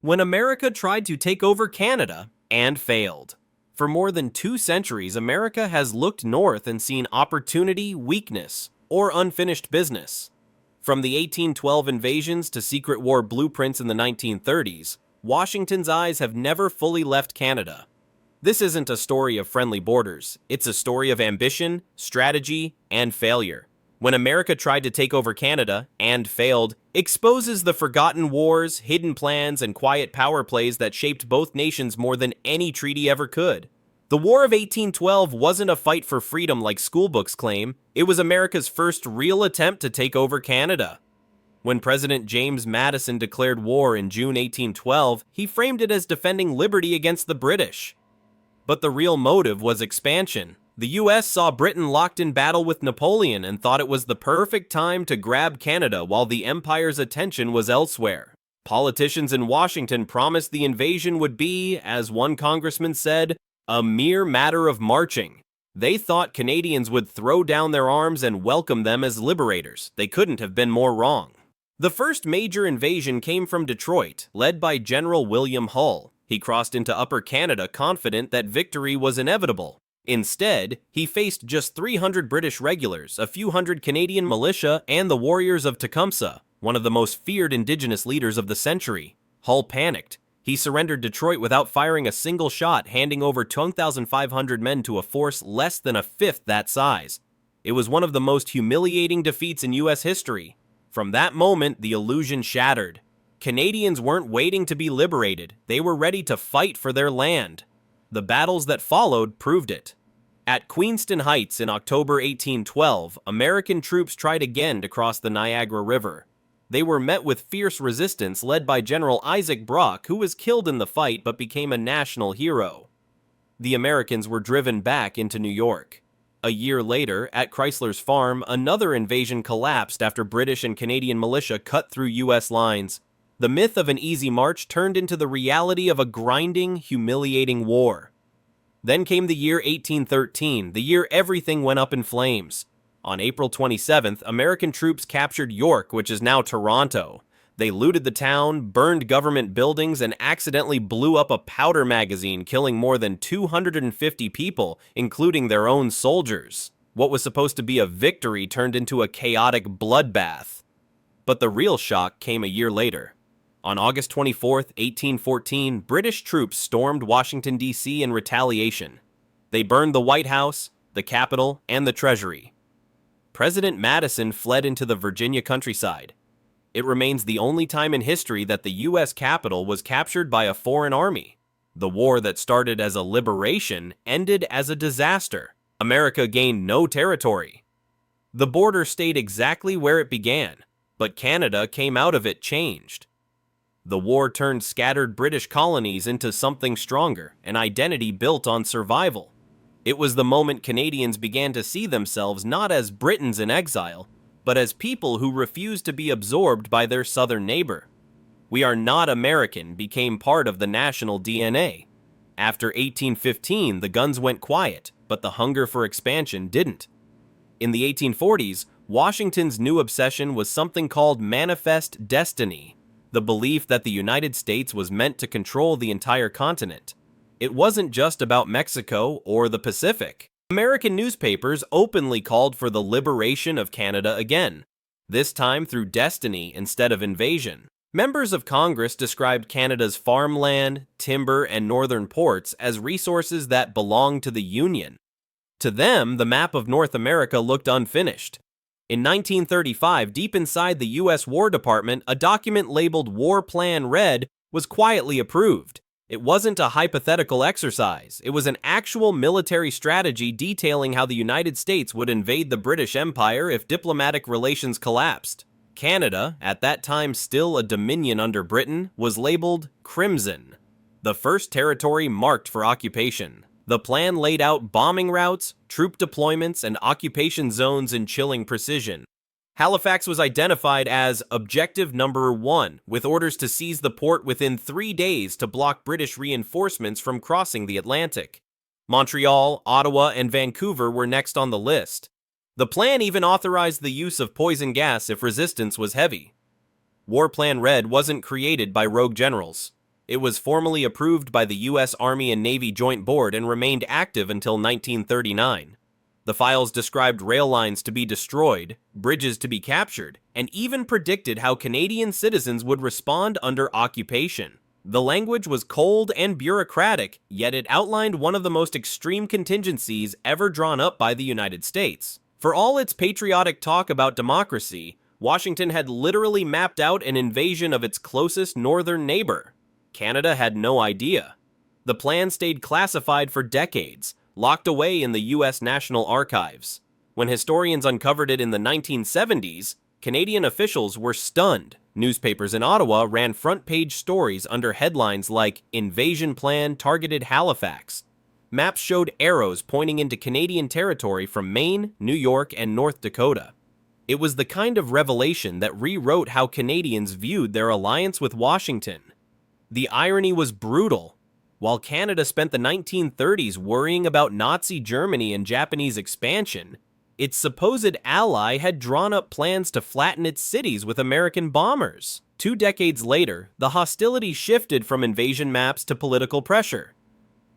when America tried to take over Canada and failed. For more than 2 centuries, America has looked north and seen opportunity, weakness, or unfinished business. From the 1812 invasions to secret war blueprints in the 1930s, Washington's eyes have never fully left Canada. This isn't a story of friendly borders, it's a story of ambition, strategy, and failure. When America tried to take over Canada and failed, exposes the forgotten wars, hidden plans, and quiet power plays that shaped both nations more than any treaty ever could. The War of 1812 wasn't a fight for freedom like schoolbooks claim, it was America's first real attempt to take over Canada. When President James Madison declared war in June 1812, he framed it as defending liberty against the British. But the real motive was expansion. The US saw Britain locked in battle with Napoleon and thought it was the perfect time to grab Canada while the empire's attention was elsewhere. Politicians in Washington promised the invasion would be, as one congressman said, a mere matter of marching. They thought Canadians would throw down their arms and welcome them as liberators. They couldn't have been more wrong. The first major invasion came from Detroit, led by General William Hull. He crossed into Upper Canada confident that victory was inevitable. Instead, he faced just 300 British regulars, a few hundred Canadian militia, and the warriors of Tecumseh, one of the most feared Indigenous leaders of the century. Hull panicked. He surrendered Detroit without firing a single shot, handing over 2,500 men to a force less than a fifth that size. It was one of the most humiliating defeats in U.S. history. From that moment, the illusion shattered. Canadians weren't waiting to be liberated, they were ready to fight for their land. The battles that followed proved it. At Queenston Heights in October 1812, American troops tried again to cross the Niagara River. They were met with fierce resistance led by General Isaac Brock, who was killed in the fight but became a national hero. The Americans were driven back into New York. A year later, at Chrysler's Farm, another invasion collapsed after British and Canadian militia cut through U.S. lines. The myth of an easy march turned into the reality of a grinding, humiliating war. Then came the year 1813, the year everything went up in flames. On April 27th, American troops captured York, which is now Toronto. They looted the town, burned government buildings, and accidentally blew up a powder magazine, killing more than 250 people, including their own soldiers. What was supposed to be a victory turned into a chaotic bloodbath. But the real shock came a year later. On August 24, 1814, British troops stormed Washington, D.C. in retaliation. They burned the White House, the Capitol, and the Treasury. President Madison fled into the Virginia countryside. It remains the only time in history that the U.S. Capitol was captured by a foreign army. The war that started as a liberation ended as a disaster. America gained no territory. The border stayed exactly where it began, but Canada came out of it changed. The war turned scattered British colonies into something stronger, an identity built on survival. It was the moment Canadians began to see themselves not as Britons in exile, but as people who refused to be absorbed by their southern neighbor. "We are not American" became part of the national DNA. After 1815, the guns went quiet, but the hunger for expansion didn't. In the 1840s, Washington's new obsession was something called Manifest Destiny, the belief that the United States was meant to control the entire continent. It wasn't just about Mexico or the Pacific. American newspapers openly called for the liberation of Canada again, this time through destiny instead of invasion. Members of Congress described Canada's farmland, timber, and northern ports as resources that belonged to the Union. To them, the map of North America looked unfinished. In 1935, deep inside the U.S. War Department, a document labeled War Plan Red was quietly approved. It wasn't a hypothetical exercise. It was an actual military strategy detailing how the United States would invade the British Empire if diplomatic relations collapsed. Canada, at that time still a dominion under Britain, was labeled Crimson, the first territory marked for occupation. The plan laid out bombing routes, troop deployments, and occupation zones in chilling precision. Halifax was identified as Objective Number 1, with orders to seize the port within 3 days to block British reinforcements from crossing the Atlantic. Montreal, Ottawa, and Vancouver were next on the list. The plan even authorized the use of poison gas if resistance was heavy. War Plan Red wasn't created by rogue generals. It was formally approved by the U.S. Army and Navy Joint Board and remained active until 1939. The files described rail lines to be destroyed, bridges to be captured, and even predicted how Canadian citizens would respond under occupation. The language was cold and bureaucratic, yet it outlined one of the most extreme contingencies ever drawn up by the United States. For all its patriotic talk about democracy, Washington had literally mapped out an invasion of its closest northern neighbor. Canada had no idea. The plan stayed classified for decades, locked away in the U.S. National Archives. When historians uncovered it in the 1970s, Canadian officials were stunned. Newspapers in Ottawa ran front-page stories under headlines like "Invasion Plan Targeted Halifax." Maps showed arrows pointing into Canadian territory from Maine, New York, and North Dakota. It was the kind of revelation that rewrote how Canadians viewed their alliance with Washington. The irony was brutal. While Canada spent the 1930s worrying about Nazi Germany and Japanese expansion, its supposed ally had drawn up plans to flatten its cities with American bombers. 2 decades later, the hostility shifted from invasion maps to political pressure.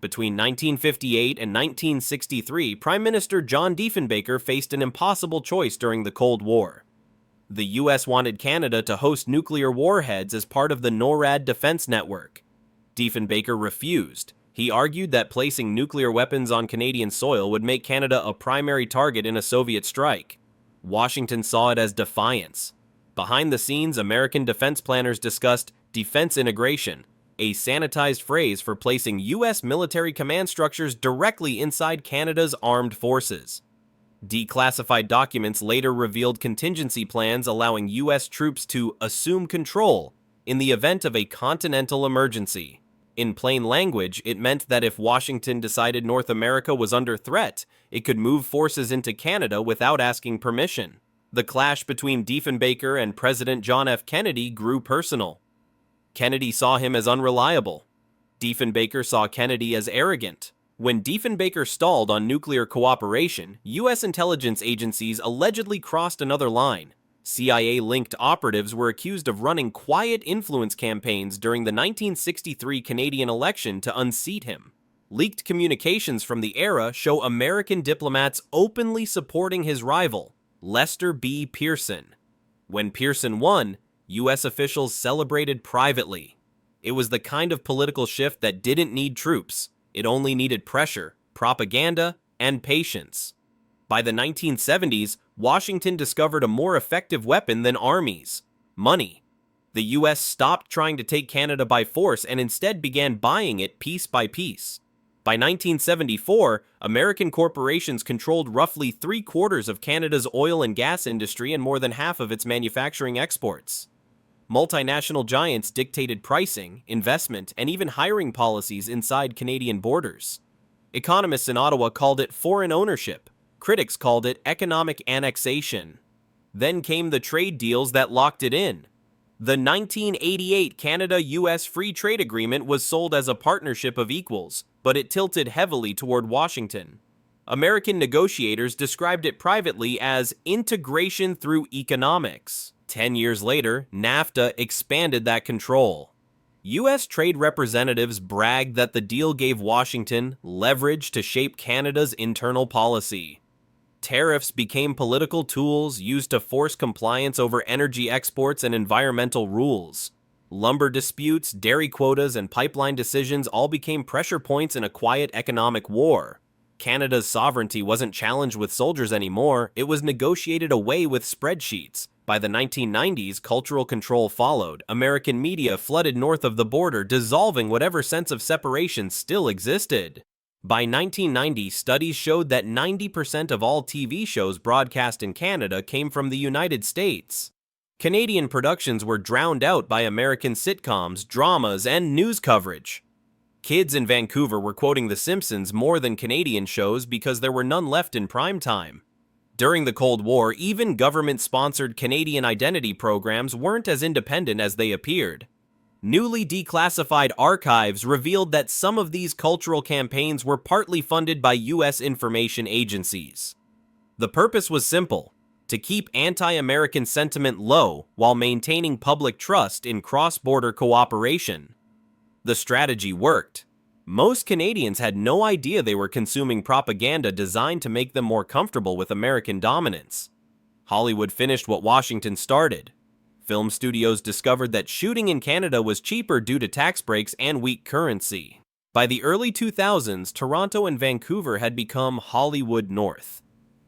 Between 1958 and 1963, Prime Minister John Diefenbaker faced an impossible choice during the Cold War. The U.S. wanted Canada to host nuclear warheads as part of the NORAD defense network. Diefenbaker refused. He argued that placing nuclear weapons on Canadian soil would make Canada a primary target in a Soviet strike. Washington saw it as defiance. Behind the scenes, American defense planners discussed defense integration, a sanitized phrase for placing U.S. military command structures directly inside Canada's armed forces. Declassified documents later revealed contingency plans allowing U.S. troops to assume control in the event of a continental emergency. In plain language, it meant that if Washington decided North America was under threat, it could move forces into Canada without asking permission. The clash between Diefenbaker and President John F. Kennedy grew personal. Kennedy saw him as unreliable. Diefenbaker saw Kennedy as arrogant. When Diefenbaker stalled on nuclear cooperation, U.S. intelligence agencies allegedly crossed another line. CIA-linked operatives were accused of running quiet influence campaigns during the 1963 Canadian election to unseat him. Leaked communications from the era show American diplomats openly supporting his rival, Lester B. Pearson. When Pearson won, U.S. officials celebrated privately. It was the kind of political shift that didn't need troops. It only needed pressure, propaganda, and patience. By the 1970s, Washington discovered a more effective weapon than armies: money. The U.S. stopped trying to take Canada by force and instead began buying it piece by piece. By 1974, American corporations controlled roughly 3/4 of Canada's oil and gas industry and more than half of its manufacturing exports. Multinational giants dictated pricing, investment, and even hiring policies inside Canadian borders. Economists in Ottawa called it foreign ownership. Critics called it economic annexation. Then came the trade deals that locked it in. The 1988 Canada-US Free Trade Agreement was sold as a partnership of equals, but it tilted heavily toward Washington. American negotiators described it privately as integration through economics. 10 years later, NAFTA expanded that control. U.S. trade representatives bragged that the deal gave Washington leverage to shape Canada's internal policy. Tariffs became political tools used to force compliance over energy exports and environmental rules. Lumber disputes, dairy quotas, and pipeline decisions all became pressure points in a quiet economic war. Canada's sovereignty wasn't challenged with soldiers anymore, it was negotiated away with spreadsheets. By the 1990s, cultural control followed. American media flooded north of the border, dissolving whatever sense of separation still existed. By 1990, studies showed that 90% of all TV shows broadcast in Canada came from the United States. Canadian productions were drowned out by American sitcoms, dramas, and news coverage. Kids in Vancouver were quoting The Simpsons more than Canadian shows because there were none left in prime time. During the Cold War, even government-sponsored Canadian identity programs weren't as independent as they appeared. Newly declassified archives revealed that some of these cultural campaigns were partly funded by U.S. information agencies. The purpose was simple: to keep anti-American sentiment low while maintaining public trust in cross-border cooperation. The strategy worked. Most Canadians had no idea they were consuming propaganda designed to make them more comfortable with American dominance. Hollywood finished what Washington started. Film studios discovered that shooting in Canada was cheaper due to tax breaks and weak currency. By the early 2000s, Toronto and Vancouver had become Hollywood North.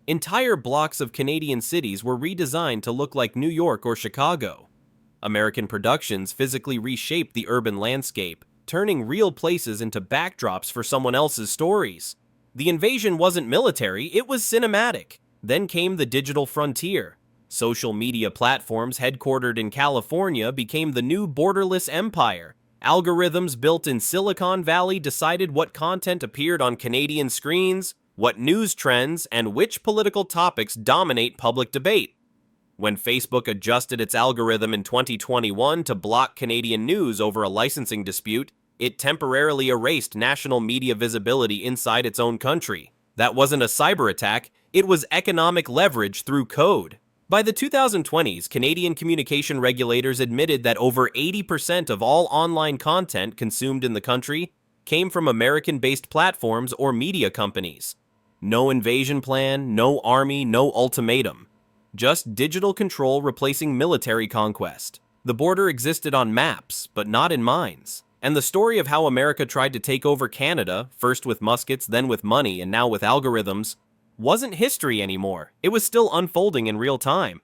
Entire blocks of Canadian cities were redesigned to look like New York or Chicago. American productions physically reshaped the urban landscape, turning real places into backdrops for someone else's stories. The invasion wasn't military, it was cinematic. Then came the digital frontier. Social media platforms headquartered in California became the new borderless empire. Algorithms built in Silicon Valley decided what content appeared on Canadian screens, what news trends, and which political topics dominate public debate. When Facebook adjusted its algorithm in 2021 to block Canadian news over a licensing dispute, it temporarily erased national media visibility inside its own country. That wasn't a cyber attack, it was economic leverage through code. By the 2020s, Canadian communication regulators admitted that over 80% of all online content consumed in the country came from American-based platforms or media companies. No invasion plan, no army, no ultimatum. Just digital control replacing military conquest. The border existed on maps, but not in minds. And the story of how America tried to take over Canada, first with muskets, then with money, and now with algorithms, wasn't history anymore. It was still unfolding in real time.